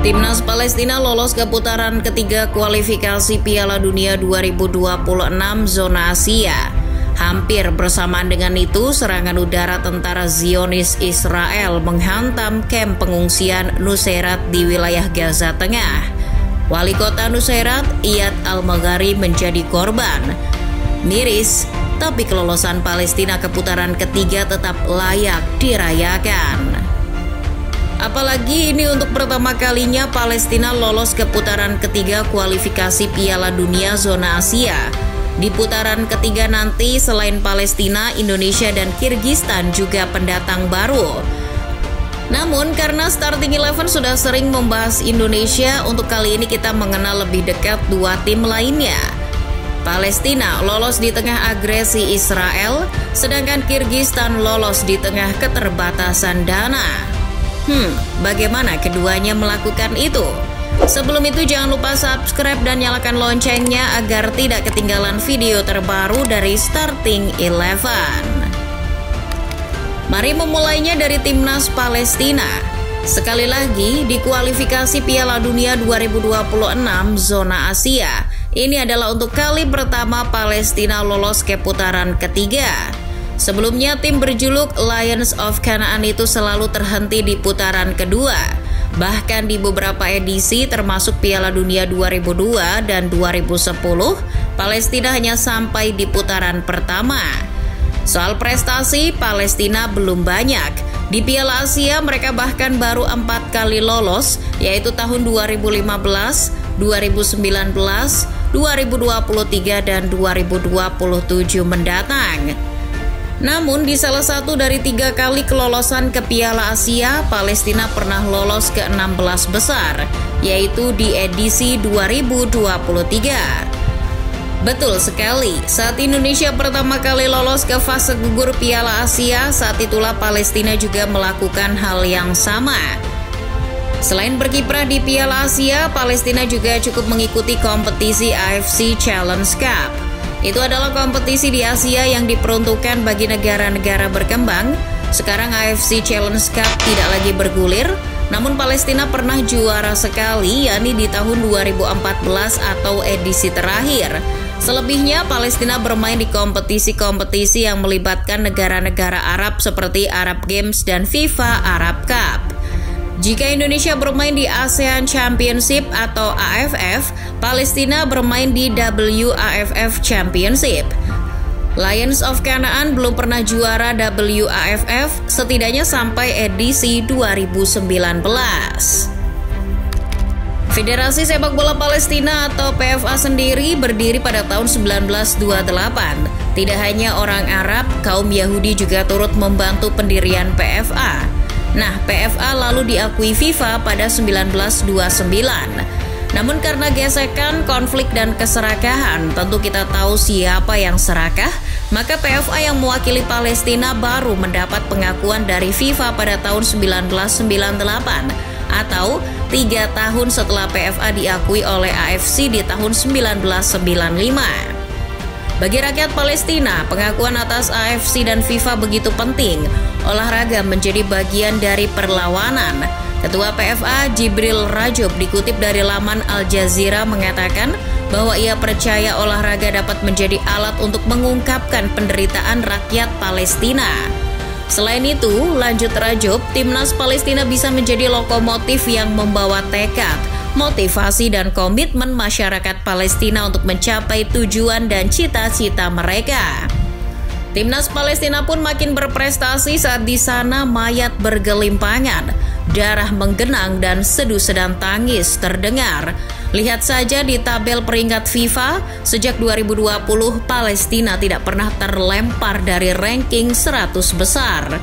Timnas Palestina lolos ke putaran ketiga kualifikasi Piala Dunia 2026 zona Asia. Hampir bersamaan dengan itu, serangan udara tentara Zionis Israel menghantam kamp pengungsian Nusairat di wilayah Gaza Tengah. Wali kota Nusairat, Iyad Al-Maghari, menjadi korban. Miris, tapi kelolosan Palestina ke putaran ketiga tetap layak dirayakan. Apalagi ini untuk pertama kalinya Palestina lolos ke putaran ketiga kualifikasi Piala Dunia zona Asia. Di putaran ketiga nanti selain Palestina, Indonesia dan Kirgistan juga pendatang baru. Namun karena Starting Eleven sudah sering membahas Indonesia, untuk kali ini kita mengenal lebih dekat dua tim lainnya. Palestina lolos di tengah agresi Israel, sedangkan Kirgistan lolos di tengah keterbatasan dana. Bagaimana keduanya melakukan itu? Sebelum itu jangan lupa subscribe dan nyalakan loncengnya agar tidak ketinggalan video terbaru dari Starting Eleven. Mari memulainya dari Timnas Palestina. Sekali lagi, di kualifikasi Piala Dunia 2026 zona Asia, ini adalah untuk kali pertama Palestina lolos ke putaran ketiga. Sebelumnya tim berjuluk Lions of Canaan itu selalu terhenti di putaran kedua. Bahkan di beberapa edisi termasuk Piala Dunia 2002 dan 2010, Palestina hanya sampai di putaran pertama. Soal prestasi, Palestina belum banyak. Di Piala Asia mereka bahkan baru 4 kali lolos, yaitu tahun 2015, 2019, 2023, dan 2027 mendatang. Namun di salah satu dari 3 kali kelolosan ke Piala Asia, Palestina pernah lolos ke 16 besar, yaitu di edisi 2023. Betul sekali, saat Indonesia pertama kali lolos ke fase gugur Piala Asia, saat itulah Palestina juga melakukan hal yang sama. Selain berkiprah di Piala Asia, Palestina juga cukup mengikuti kompetisi AFC Challenge Cup. Itu adalah kompetisi di Asia yang diperuntukkan bagi negara-negara berkembang. Sekarang AFC Challenge Cup tidak lagi bergulir, namun Palestina pernah juara sekali, yakni di tahun 2014 atau edisi terakhir. Selebihnya Palestina bermain di kompetisi-kompetisi yang melibatkan negara-negara Arab seperti Arab Games dan FIFA Arab Cup. Jika Indonesia bermain di ASEAN Championship atau AFF, Palestina bermain di WAFF Championship. Lions of Canaan belum pernah juara WAFF setidaknya sampai edisi 2019. Federasi Sepak Bola Palestina atau PFA sendiri berdiri pada tahun 1928. Tidak hanya orang Arab, kaum Yahudi juga turut membantu pendirian PFA. Nah, PFA lalu diakui FIFA pada 1929. Namun karena gesekan, konflik, dan keserakahan, tentu kita tahu siapa yang serakah, maka PFA yang mewakili Palestina baru mendapat pengakuan dari FIFA pada tahun 1998, atau 3 tahun setelah PFA diakui oleh AFC di tahun 1995. Bagi rakyat Palestina, pengakuan atas AFC dan FIFA begitu penting. Olahraga menjadi bagian dari perlawanan. Ketua PFA Jibril Rajub dikutip dari laman Al Jazeera mengatakan bahwa ia percaya olahraga dapat menjadi alat untuk mengungkapkan penderitaan rakyat Palestina. Selain itu, lanjut Rajub, Timnas Palestina bisa menjadi lokomotif yang membawa tekad, motivasi, dan komitmen masyarakat Palestina untuk mencapai tujuan dan cita-cita mereka. Timnas Palestina pun makin berprestasi saat di sana mayat bergelimpangan, darah menggenang, dan sedu-sedan tangis terdengar. Lihat saja di tabel peringkat FIFA, sejak 2020 Palestina tidak pernah terlempar dari ranking 100 besar.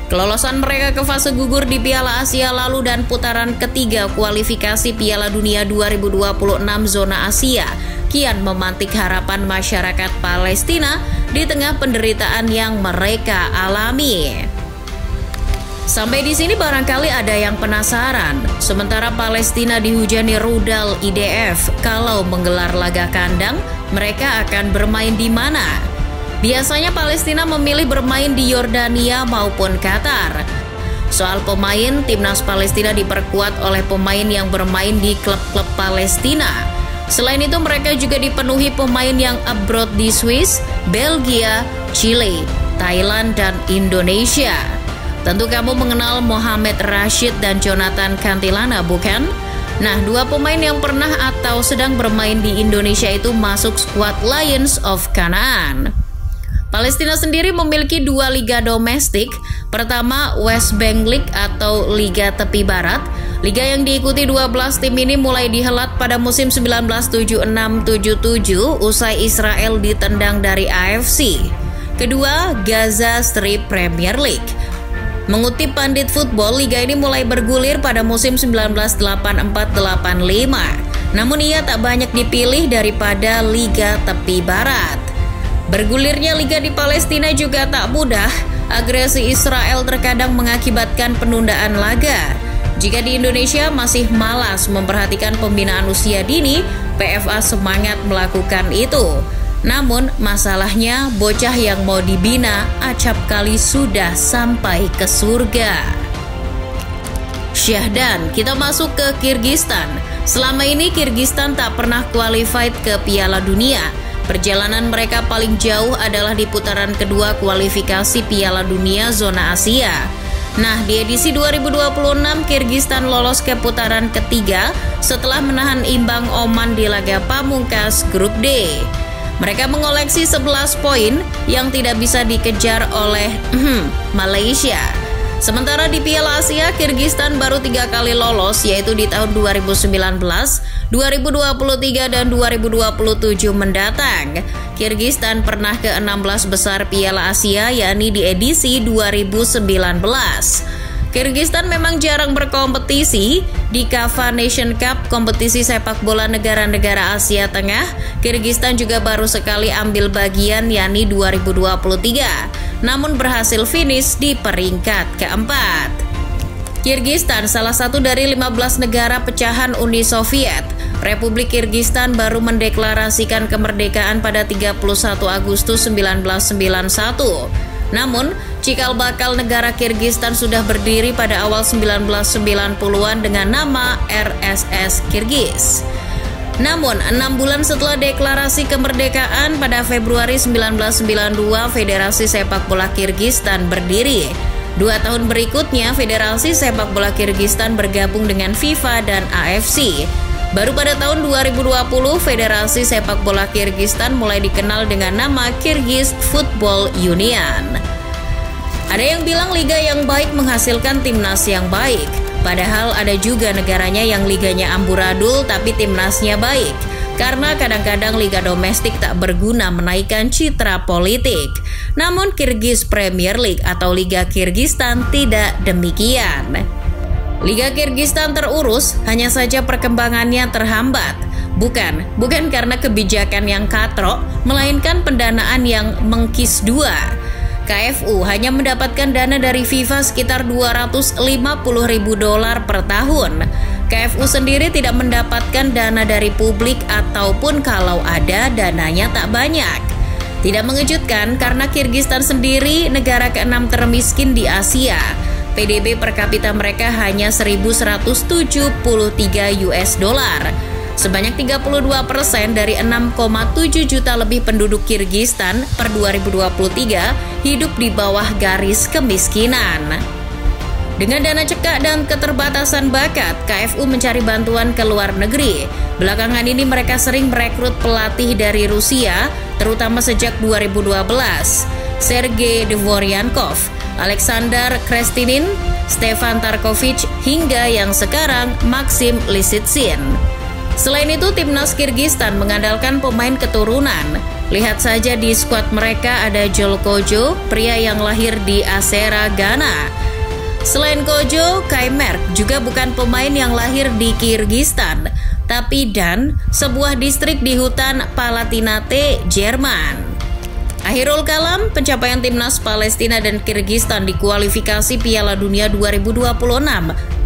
Kelolosan mereka ke fase gugur di Piala Asia lalu dan putaran ketiga kualifikasi Piala Dunia 2026 zona Asia kian memantik harapan masyarakat Palestina di tengah penderitaan yang mereka alami. Sampai di sini barangkali ada yang penasaran, sementara Palestina dihujani rudal IDF, kalau menggelar laga kandang, mereka akan bermain di mana? Biasanya Palestina memilih bermain di Yordania maupun Qatar. Soal pemain, timnas Palestina diperkuat oleh pemain yang bermain di klub-klub Palestina. Selain itu, mereka juga dipenuhi pemain yang abroad di Swiss, Belgia, Chile, Thailand, dan Indonesia. Tentu kamu mengenal Mohamed Rashid dan Jonathan Cantilana, bukan? Nah, dua pemain yang pernah atau sedang bermain di Indonesia itu masuk skuad Lions of Canaan. Palestina sendiri memiliki dua liga domestik. Pertama, West Bank League atau Liga Tepi Barat. Liga yang diikuti 12 tim ini mulai dihelat pada musim 1976-77 usai Israel ditendang dari AFC. Kedua, Gaza Strip Premier League. Mengutip Pandit Football, liga ini mulai bergulir pada musim 1984-85. Namun ia tak banyak dipilih daripada Liga Tepi Barat. Bergulirnya liga di Palestina juga tak mudah. Agresi Israel terkadang mengakibatkan penundaan laga. Jika di Indonesia masih malas memperhatikan pembinaan usia dini, PFA semangat melakukan itu. Namun masalahnya bocah yang mau dibina acap kali sudah sampai ke surga. Syahdan, kita masuk ke Kyrgyzstan. Selama ini Kyrgyzstan tak pernah qualified ke Piala Dunia. Perjalanan mereka paling jauh adalah di putaran kedua kualifikasi Piala Dunia zona Asia. Nah, di edisi 2026 Kyrgyzstan lolos ke putaran ketiga setelah menahan imbang Oman di laga pamungkas grup D. Mereka mengoleksi 11 poin yang tidak bisa dikejar oleh Malaysia. Sementara di Piala Asia, Kyrgyzstan baru 3 kali lolos, yaitu di tahun 2019, 2023, dan 2027 mendatang. Kyrgyzstan pernah ke 16 besar Piala Asia, yakni di edisi 2019. Kyrgyzstan memang jarang berkompetisi di KAFA Nation Cup, kompetisi sepak bola negara-negara Asia Tengah. Kyrgyzstan juga baru sekali ambil bagian, yakni 2023. Namun berhasil finish di peringkat keempat. Kyrgyzstan salah satu dari 15 negara pecahan Uni Soviet. Republik Kyrgyzstan baru mendeklarasikan kemerdekaan pada 31 Agustus 1991. Namun, cikal bakal negara Kyrgyzstan sudah berdiri pada awal 1990-an dengan nama RSS Kyrgyz. Namun, 6 bulan setelah deklarasi kemerdekaan pada Februari 1992, Federasi Sepak Bola Kyrgyzstan berdiri. 2 tahun berikutnya, Federasi Sepak Bola Kyrgyzstan bergabung dengan FIFA dan AFC. Baru pada tahun 2020, Federasi Sepak Bola Kyrgyzstan mulai dikenal dengan nama Kyrgyz Football Union. Ada yang bilang liga yang baik menghasilkan timnas yang baik. Padahal ada juga negaranya yang liganya amburadul tapi timnasnya baik. Karena kadang-kadang liga domestik tak berguna menaikkan citra politik. Namun Kyrgyz Premier League atau Liga Kyrgyzstan tidak demikian. Liga Kyrgyzstan terurus, hanya saja perkembangannya terhambat. Bukan karena kebijakan yang katrok, melainkan pendanaan yang mengkis dua. KFU hanya mendapatkan dana dari FIFA sekitar $250.000 per tahun. KFU sendiri tidak mendapatkan dana dari publik ataupun kalau ada dananya tak banyak. Tidak mengejutkan karena Kyrgyzstan sendiri negara ke-6 termiskin di Asia. PDB per kapita mereka hanya $1.173. Sebanyak 32% dari 6,7 juta lebih penduduk Kyrgyzstan per 2023 hidup di bawah garis kemiskinan. Dengan dana cekak dan keterbatasan bakat, KFU mencari bantuan ke luar negeri. Belakangan ini mereka sering merekrut pelatih dari Rusia, terutama sejak 2012. Sergei Dvoryankov, Alexander Krestinin, Stefan Tarkovic, hingga yang sekarang Maxim Lisitsin. Selain itu, timnas Kyrgyzstan mengandalkan pemain keturunan. Lihat saja di skuad mereka ada Jol Kojo, pria yang lahir di Asera, Ghana. Selain Kojo, Kaimerk juga bukan pemain yang lahir di Kyrgyzstan, tapi Dan, sebuah distrik di hutan Palatinate, Jerman. Akhirul kalam, pencapaian timnas Palestina dan Kyrgyzstan di kualifikasi Piala Dunia 2026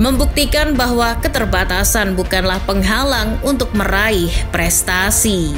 membuktikan bahwa keterbatasan bukanlah penghalang untuk meraih prestasi.